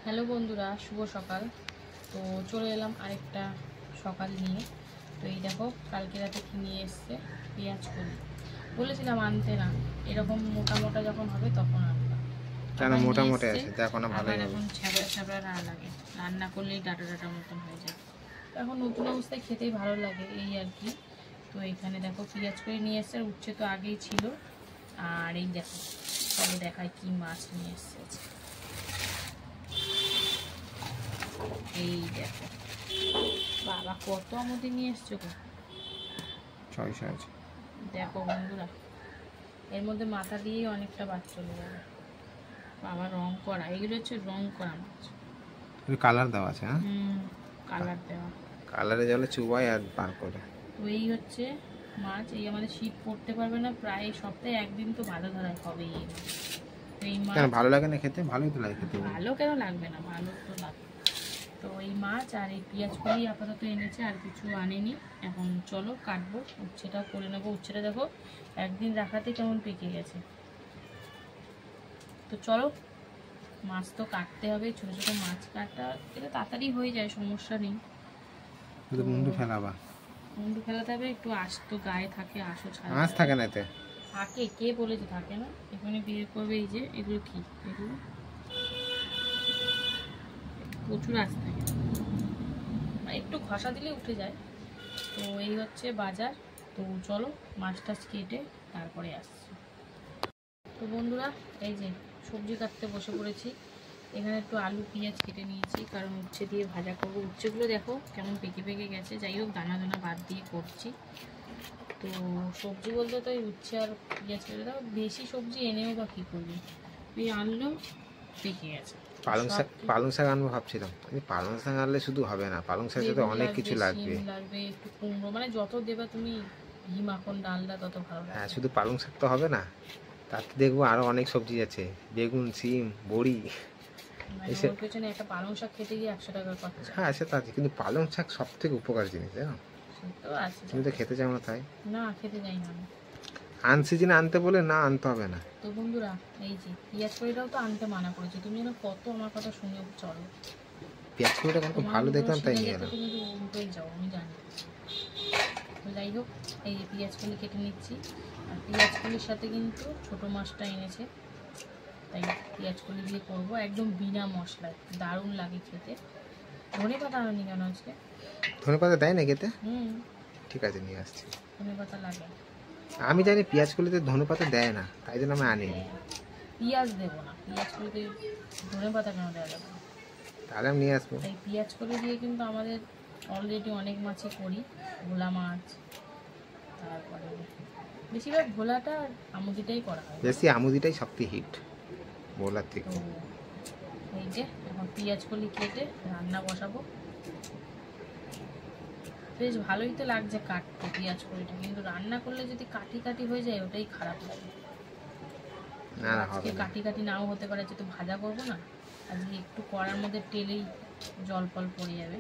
Hello বন্ধুরা, শুভ সকাল। তো চলে এলাম আরেকটা সকাল নিয়ে। তো এই দেখো, কালকে রাতে কি নিয়ে এসছে, পেঁয়াজ কলি। বলেছিলাম আনতে না, এরকম মোটা মোটা যখন হবে তখন আনবা। কেন মোটা মোটা আছে? দেখো না, ভালোই হবে। এখন ছ্যাবড়া ছ্যাবড়া না লাগে, রান্না করলেই ডাটা ডাটা মতন হয়ে যায়। তো এখন নতুন অবস্থায় খেতেই ভালো লাগে, এই আর কি। তো এখানে দেখো পেঁয়াজ করে নিয়ে এসছে, আর উচ্ছে তো আগেই ছিল। আর এই দেখো, তবে দেখায় কি মাছ নিয়ে এসছে। এই দেখো, বাবা কত আমদি নিয়ে এসছো গো। 600 আছে। দেখো বন্ধুরা, এর মধ্যে মাথা দিয়েই অনেকটা বাদ চলে যাবে। বাবা রং করা, এগুলো হচ্ছে রং করা মাছ। কালার দেওয়া আছে। হ্যাঁ, কালার দেওয়া। কালারে জলে চুবাই আর বার করে। তো এই হচ্ছে মাছ। এই আমাদের শীত পড়তে পারবে না, প্রায় সপ্তাহে একদিন তো বাধা ধরায় হবে এই মাছ। তো এই মাছ ভালো লাগে না খেতে? ভালোই তো লাগে খেতে। ভালো কেন লাগবে না, ভালো তো লাগবে। তো এই মাছ আর এই পেঁয়াজ কলি আপাতত এনেছে, আর কিছু আনেনি। এখন চলো কাটবো, উচ্ছেটাও করে নেবো। উচ্ছেটা দেখো একদিন রাখাতে কেমন পেকে গেছে। তো চলো, মাছ তো কাটতে হবে। ছোটো ছোটো মাছ কাটা এটা তাড়াতাড়ি হয়ে যায়, সমস্যা নেই। মুন্ডু ফেলাবা? মুন্ডু ফেলাতে হবে, একটু আঁশ তো গায়ে থাকে, আঁশও ছাড়া মাছ থাকে না এতে? থাকে, কে বলেছে থাকে না। এখানে বিয়ে করবে। এই যে এগুলো কি, এগুলো প্রচুর আঁশ থাকে, একটু ঘষা দিলে উঠে যায়। তো এই হচ্ছে বাজার। তো চলো মাছ টাছ কেটে তারপরে আসছি। তো বন্ধুরা, এই যে সবজি কাটতে বসে পড়েছি। এখানে একটু আলু পেঁয়াজ কেটে নিয়েছি, কারণ উচ্ছে দিয়ে ভাজা করবো। উচ্ছেগুলো দেখো কেমন পেকে পেকে গেছে, যাই হোক দানা দানা বাদ দিয়ে করছি। তো সবজি বলতে তো এই উচ্ছে আর পেঁয়াজ কেটে দাও। বেশি সবজি এনেও বা কী করবি, এই আনলেও পেকে গেছে। পালং শাক আনবো ভাবছিলাম। পালং শাক আনলে শুধু হবে না, পালং শাক সাথে অনেক কিছু লাগবে। একটু কুমড়ো, মানে যত দেবা তুমি ঘি মাখন ডালটা তত ভালো লাগে। হ্যাঁ, শুধু পালং শাক তো হবে না, তাতে দেখবো আরো অনেক সবজি আছে, বেগুন, সিম, বড়ি। ওর পেছনে একটা পালং শাক খেতে গিয়ে 100 টাকা খরচা। হ্যাঁ, সেটা আছে, কিন্তু পালং শাক সব থেকে উপকার জিনিস, জানো? তুমি তো খেতে চাও না, তাই না, খেতে যাই না আমি। আনসিজনে আনতে বলে না, আনতে হবে না। তো বন্ধুরা, এই যে পেঁয়াজ কলিটাও তো আনতে মানা করেছে, তুমি যেন কত আমার কথা শুনে চলো। পেঁয়াজ কলিটা কত ভালো দেখলাম, তাই নিয়ে এলাম। কিন্তু উল্টোই যাও, আমি জানি। তো যাই হোক, এই যে পেঁয়াজ কলি কেটে নিচ্ছি। আর পেঁয়াজ কলির সাথে কিন্তু ছোটো মাছটা এনেছে, তাই পেঁয়াজ কলি দিয়ে করবো একদম বিনা মশলায়, দারুণ লাগে খেতে। ধনে পাতা আনি কেন আজকে? ধনে পাতা দেয় না খেতে? ঠিক আছে, নিয়ে আসছি। ধনে পাতা লাগে? আমি জানি পেঁয়াজ কলিতে ধনে পাতা দেয় না, তাই জন্য আমি আনিনি। পেঁয়াজ দেবো না, পেঁয়াজ কলিতে ধনে পাতা কেন দেওয়া যাবে? তাহলে আমি নিয়ে আসবো। তাই পেঁয়াজ কলি দিয়ে কিন্তু আমাদের অলরেডি অনেক মাছই করি। ভোলা মাছ, তারপরে বেশিরভাগ ভোলাটা আর আমুদিটাই করা হয়, বেশি আমুদিটাই সবথেকে হিট ভোলার থেকে। তো এই যে এখন পেঁয়াজ কলি কেটে রান্না বসাবো। বেশ ভালোই তো লাগছে কাটতে পেঁয়াজ কলিটা, কিন্তু রান্না করলে যদি কাটি কাটি হয়ে যায় ওটাই খারাপ লাগে। না না, আজকে কাটি কাটি নাও হতে পারে, যেহেতু ভাজা করবো না আজকে, একটু কড়ার মধ্যে টেলেই জল ফল পড়ে যাবে।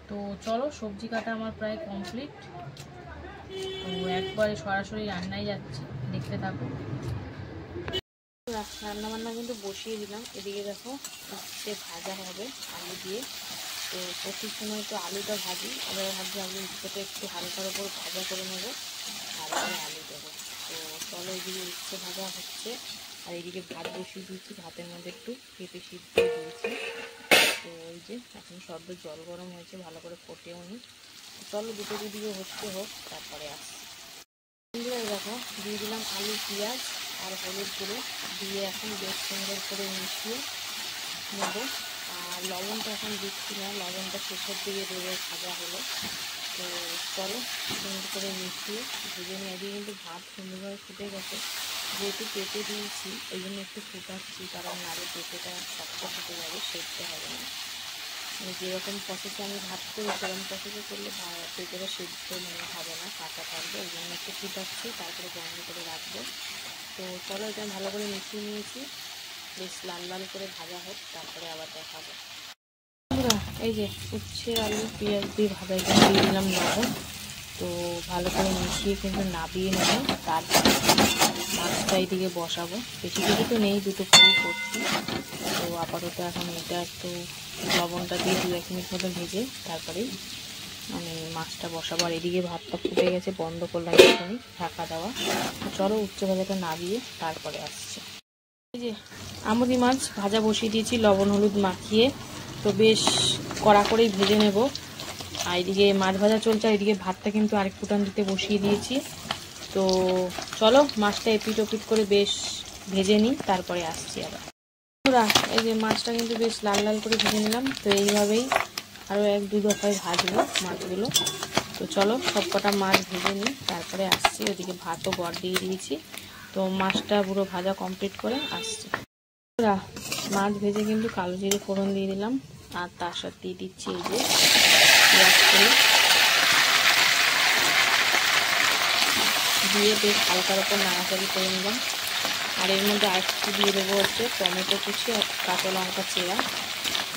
তো চলো, সবজি কাটা আমার প্রায় কমপ্লিট। তো একবারে সরাসরি রান্নায় যাচ্ছি, দেখতে থাকো। রান্না বান্না কিন্তু বসিয়ে দিলাম। এদিকে দেখো উচ্ছে ভাজা হবে আলু দিয়ে। তো প্রতি সময় তো আলুটা ভাজি, এবার ভাবছি আলু উচ্ছেটা একটু হালকার ওপর ভাজা করে নেবো, তারপরে আলু দেবো। তো চলো, এদিকে উচ্ছে ভাজা হচ্ছে, আর এদিকে ভাত বসিয়ে দিয়েছি। ভাতের মধ্যে একটু পেঁপে সিদ্ধ দিয়েছি। তো ওই যে এখন সদ্য জল গরম হয়েছে, ভালো করে ফোটেও নি। চলো দুটো দিকে হচ্ছে হোক, তারপরে আসছি। দেখো দিয়ে দিলাম আলু পেঁয়াজ আর হলুদ গুঁড়ো দিয়ে এখন বেশ সুন্দর করে মিশিয়ে নেবো। আর লবণটা এখন দিচ্ছি না, লবণটা শেষের দিকে দেবে ভাজা হলো। তো চলো সুন্দর করে মিশিয়ে ভেজে নিয়ে। এদিকে কিন্তু ভাত সুন্দরভাবে ফুটে গেছে, যেহেতু পেঁপে দিয়েছি ওই জন্য একটু ফুটাচ্ছি, কারণ নাড়ে পেঁপেটা শক্ত ফুটে যাবে, সেদ্ধ হবে না। যেরকম প্রসেসে আমি ভাত করি সেরকম প্রসেসে করলে পেঁপেটা সেদ্ধ হবে না, কাঁচা থাকবে। ওই জন্য একটু ফুটাচ্ছি, তারপরে বন্ধ করে রাখবো। তো চলো, এটা ভালো করে মিশিয়ে নিয়েছি, বেশ লাল লাল করে ভাজা হোক, তারপরে আবার দেখাবো। এই যে উচ্ছে আলু পেঁয়াজ দিয়ে ভাজা, দিয়ে দিলাম লবণ। তো ভালো করে মিশিয়ে কিন্তু নাবিয়ে নেব, তারপরে মাছটা এইদিকে বসাবো। বেশি কিছু তো নেই, দুটো করেই করছি। তো আপাতত এখন এটা একটু লবণটা দিয়ে 2-1 মিনিট মতো ভেজে তারপরেই আমি মাছটা বসাবো। আর এদিকে ভাতটা ফুটে গেছে, বন্ধ করলাম এখানে ঢাকা দেওয়া। তো চলো উচ্চ ভাজাটা নাবিয়ে তারপরে আসছে। এই যে আমুদি মাছ ভাজা বসিয়ে দিয়েছি লবণ হলুদ মাখিয়ে, তো বেশ কড়া করেই ভেজে নেব। আর এদিকে মাছ ভাজা চলছে, আর এদিকে ভাতটা কিন্তু আরেক ফুটান দিতে বসিয়ে দিয়েছি। তো চলো মাছটা এপিট ওপিট করে বেশ ভেজে নিই, তারপরে আসছি আবার। এই যে মাছটা কিন্তু বেশ লাল লাল করে ভেজে নিলাম। তো এইভাবেই আরও 1-2 দফায় ভাজবো মাছগুলো। তো চলো সব কটা মাছ ভেজে নিই, তারপরে আসছি। ওদিকে ভাতও গড় দিয়ে দিয়েছি, তো মাছটা পুরো ভাজা কমপ্লিট করে আসছি। মাছ ভেজে কিন্তু কালো জিরে ফোড়ন দিয়ে দিলাম, আর তার সাথে দিয়ে দিচ্ছি এই যে পেঁয়াজ করে দিয়ে বেশ হালকার ওপর নাড়াচাড়ি করে নিলাম। আর এর মধ্যে আরেকটু দিয়ে দেবো হচ্ছে টমেটো কুচি আর কাঁচা লঙ্কা চেরা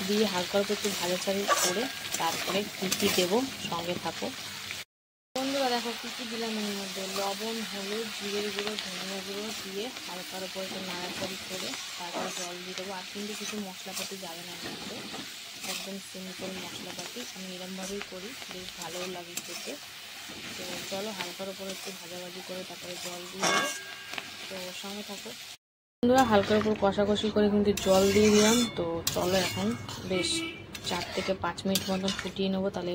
দিয়ে হালকার ওপর একটু ভাজাচাড়ি করে তারপরে কী কী দেবো সঙ্গে থাকো। বন্ধুরা দেখো কী কী দিলাম এর মধ্যে, লবণ হলুদ জিরের গুঁড়ো ধনিয়া গুঁড়ো দিয়ে হালকার ওপর একটু নাড়াচাড়ি করে তারপরে জল দিয়ে দেবো। আর কিন্তু কিছু মশলাপাতি যাবে না এর মধ্যে, একদম সিম্পল মশলাপাতি। আমি এরমভাবেই করি, বেশ ভালোও লাগে খেতে। তো চলো হালকার ওপর একটু ভাজাভাজি করে তারপরে জল দিয়ে দেবো। তো সঙ্গে থাকো বন্ধুরা। হালকার ওপর কষাকষি করে কিন্তু জল দিয়ে দিলাম। তো চলো এখন বেশ 4 থেকে 5 মিনিট মতন ফুটিয়ে নেবো, তাহলে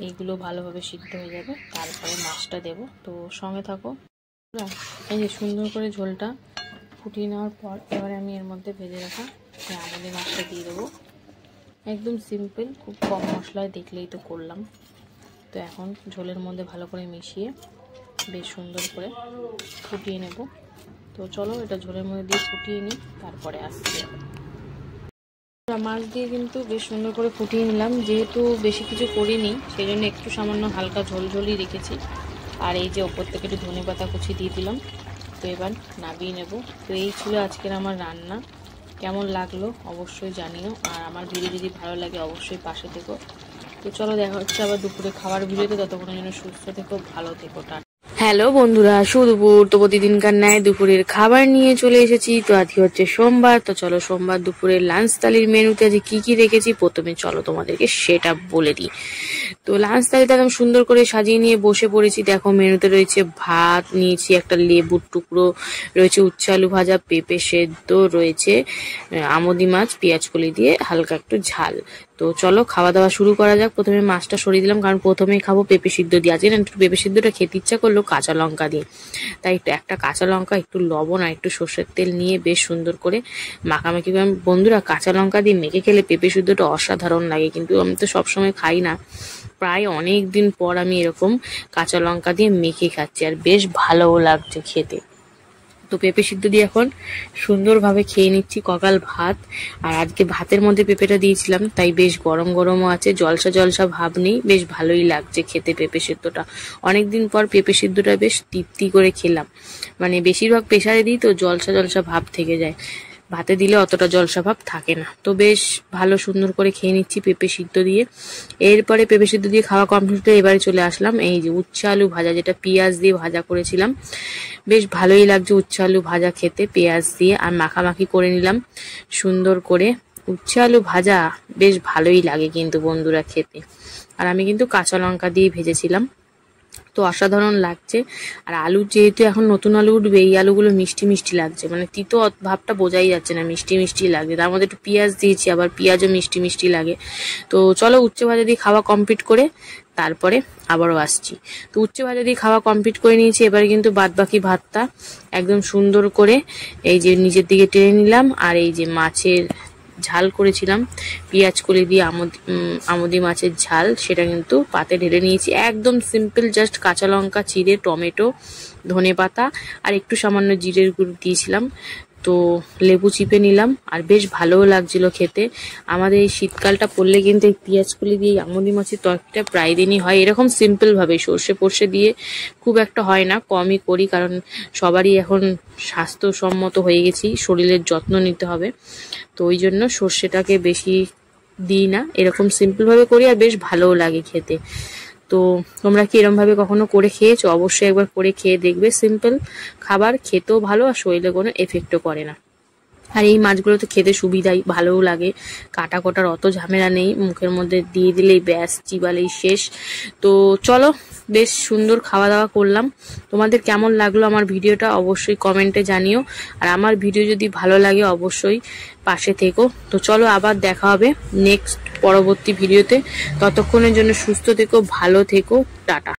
এইগুলো ভালোভাবে সিদ্ধ হয়ে যাবে। তারপরে মাছটা দেবো, তো সঙ্গে থাকো। এই যে সুন্দর করে ঝোলটা ফুটিয়ে নেওয়ার পর এবারে আমি এর মধ্যে ভেজে রাখা আমুদি মাছটা দিয়ে দেবো। একদম সিম্পল, খুব কম মশলায়, দেখলেই তো করলাম। তো এখন ঝোলের মধ্যে ভালো করে মিশিয়ে বেশ সুন্দর করে ফুটিয়ে নেব। তো চলো এটা ঝোলের মধ্যে দিয়ে ফুটিয়ে নিই, তারপরে আসছি। মাছ দিয়ে কিন্তু বেশ সুন্দর করে ফুটিয়ে নিলাম, যেহেতু বেশি কিছু করিনি সেই জন্য একটু সামান্য হালকা ঝোল ঝোলই রেখেছি। আর এই যে ওপর থেকে একটু ধনেপাতা কুচি দিয়ে দিলাম। তো এবার নাবিয়ে নেব। তো এই ছিল আজকের আমার রান্না, কেমন লাগলো অবশ্যই জানিও। আর আমার ভিডিও যদি ভালো লাগে অবশ্যই পাশে থেকো। তো চলো দেখা হচ্ছে আবার দুপুরে খাবার ভিডিওতে, ততক্ষণের জন্য সুস্থ থেকো, ভালো থেকো। হ্যালো বন্ধুরা, সুদুপুর তো প্রতিদিনকার ন্যায় দুপুরের খাবার নিয়ে চলে এসেছি। তো আজকে হচ্ছে সোমবার, তো চলো সোমবার দুপুরের লাঞ্চ থালির মেনুতে আজকে কি কি রেখেছি প্রথমে চলো তোমাদেরকে সেটা বলে দিই। তো লাঞ্চ থালিটা একদম সুন্দর করে সাজিয়ে নিয়ে বসে পড়েছি। দেখো মেনুতে রয়েছে ভাত নিয়েছি, একটা লেবুর টুকরো রয়েছে, উচ্ছে আলু ভাজা, পেঁপে সেদ্ধ রয়েছে, আমুদি মাছ পেঁয়াজ কলি দিয়ে হালকা একটু ঝাল। তো চলো খাওয়া দাওয়া শুরু করা যাক। প্রথমে মাছটা সরিয়ে দিলাম, কারণ প্রথমেই খাবো পেঁপে সিদ্ধ দিয়ে। আজকে একটু পেঁপে সিদ্ধটা খেতে ইচ্ছা করলো কাঁচা লঙ্কা দিয়ে, তাই একটা কাঁচা লঙ্কা, একটু লবণ আর একটু সর্ষের তেল নিয়ে বেশ সুন্দর করে মাখামাখি করে। বন্ধুরা কাঁচা লঙ্কা দিয়ে মেখে খেলে পেঁপে সিদ্ধটা অসাধারণ লাগে, কিন্তু আমি তো সবসময় খাই না, প্রায় অনেক দিন পর আমি এরকম কাঁচা লঙ্কা দিয়ে মেখে খাচ্ছি, আর বেশ ভালোও লাগছে খেতে। তো পেঁপে সিদ্ধ দিয়ে এখন সুন্দরভাবে খেয়ে নিচ্ছি ককাল ভাত। আর আজকে ভাতের মধ্যে পেঁপেটা দিয়েছিলাম, তাই বেশ গরম গরমও আছে, জলসা জলসা ভাব নেই, বেশ ভালোই লাগছে খেতে পেঁপে সিদ্ধটা। অনেকদিন পর পেঁপে সিদ্ধটা বেশ তৃপ্তি করে খেলাম, মানে বেশিরভাগ প্রেসারে দিই তো জলসা জলসা ভাব থেকে যায়, ভাতে দিলে অতটা জলসা ভাব থাকে না। তো বেশ ভালো সুন্দর করে খেয়ে নিচ্ছি পেঁপে সিদ্ধ দিয়ে। এরপরে পেঁপে সিদ্ধ দিয়ে খাওয়া কমপ্লিট হয়ে এবারে চলে আসলাম এই যে উচ্ছে আলু ভাজা, যেটা পেঁয়াজ দিয়ে ভাজা করেছিলাম। বেশ ভালোই লাগছে উচ্ছে আলু ভাজা খেতে পেঁয়াজ দিয়ে, আর মাখামাখি করে নিলাম সুন্দর করে। উচ্ছে আলু ভাজা বেশ ভালোই লাগে কিন্তু বন্ধুরা খেতে, আর আমি কিন্তু কাঁচা লঙ্কা দিয়ে ভেজেছিলাম, তো অসাধারণ লাগছে। আর আলু যেহেতু এখন নতুন আলু উঠবে, এই আলুগুলো মিষ্টি মিষ্টি লাগছে, মানে তিতো ভাবটা বোঝাই যাচ্ছে না, মিষ্টি মিষ্টি লাগছে। তার মধ্যে একটু পেঁয়াজ দিয়েছি, আবার পেঁয়াজও মিষ্টি মিষ্টি লাগে। তো চলো উচ্ছে ভাজা দিয়ে খাওয়া কমপ্লিট করে তারপরে আবারও আসছি। তো উচ্ছে ভাজা দিয়ে খাওয়া কমপ্লিট করে নিয়েছি, এবারে কিন্তু বাদ বাকি ভাতটা একদম সুন্দর করে এই যে নিচের দিকে টেনে নিলাম। আর এই যে মাছের ঝাল করেছিলাম পেঁয়াজ কলি দিয়ে, আমুদি মাছের ঝাল, সেটা কিন্তু পাতে ঢেলে নিয়েছি। একদম সিম্পল, জাস্ট কাঁচা লঙ্কা চিড়ে, টমেটো, ধনেপাতা আর একটু সামান্য জিরের গুঁড়ো দিয়েছিলাম। তো লেবু চিপে নিলাম, আর বেশ ভালোও লাগছিল খেতে। আমাদের এই শীতকালটা পড়লে কিন্তু এই পেঁয়াজ কলি দিয়ে আমুদি মাছের তরকারিটা প্রায় দিনই হয়, এরকম সিম্পল ভাবে সর্ষে ফর্ষে দিয়ে খুব একটা হয় না, কমই করি, কারণ সবারই এখন স্বাস্থ্যসম্মত হয়ে গেছি, শরীরের যত্ন নিতে হবে, তো ওই জন্য সর্ষেটাকে বেশি দিই না, এরকম সিম্পল ভাবে করি, আর বেশ ভালোও লাগে খেতে। তো তোমরা কি এরকম ভাবে কখনো করে খেয়েছো? অবশ্যই একবার করে খেয়ে দেখবে। সিম্পল খাবার, খেতেও ভালো আর শরীরে কোনো এফেক্টও করে না। আর এই মাছগুলো তো খেতে সুবিধাই, ভালোও লাগে, কাটা কোটার অত ঝামেলা নেই, মুখের মধ্যে দিয়ে দিলেই ব্যাস, চিবালেই শেষ। তো চলো, বেশ সুন্দর খাওয়া দাওয়া করলাম। তোমাদের কেমন লাগলো আমার ভিডিওটা অবশ্যই কমেন্টে জানিও। আর আমার ভিডিও যদি ভালো লাগে অবশ্যই পাশে থেকো। তো চলো, আবার দেখা হবে নেক্সট পরবর্তী ভিডিওতে। ততক্ষণের জন্য সুস্থ থেকো, ভালো থেকো, টাটা।